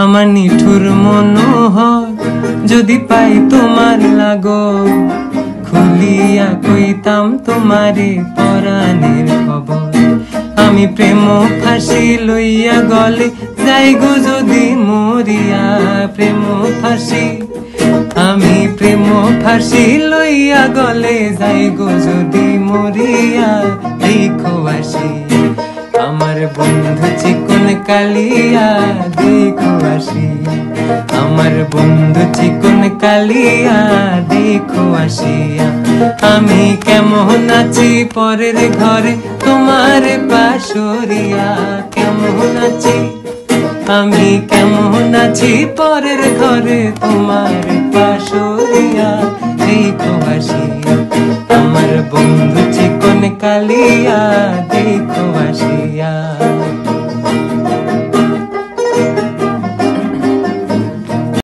আমার নিঠুর মনোহর যদি পাই তোমার লাগো, খুলিয়া কইতাম তোমারে পরাণের খবর। আমি প্রেম ফাঁসি লইয়া গলে যাই গো যদি মরিয়া, প্রেম ফাঁসি আমি প্রেম ফাঁসি লইয়া গলে যাই গো যদি মরিয়া। দেখো আসি আমার বন্ধু চিকন কালিয়া, দেখো আসি আমার বন্ধু চিকন কালিয়া, দেখো আসিয়া। আমি কেমন আছি পরের ঘরে তোমার পাশরিয়া, কেমন আছি আমি কেমন আছি পরের ঘরে তোমার পাশরিয়া। দেখো আসিয়া আমার বন্ধু চিকন কালিয়া, দেখো আসিয়া।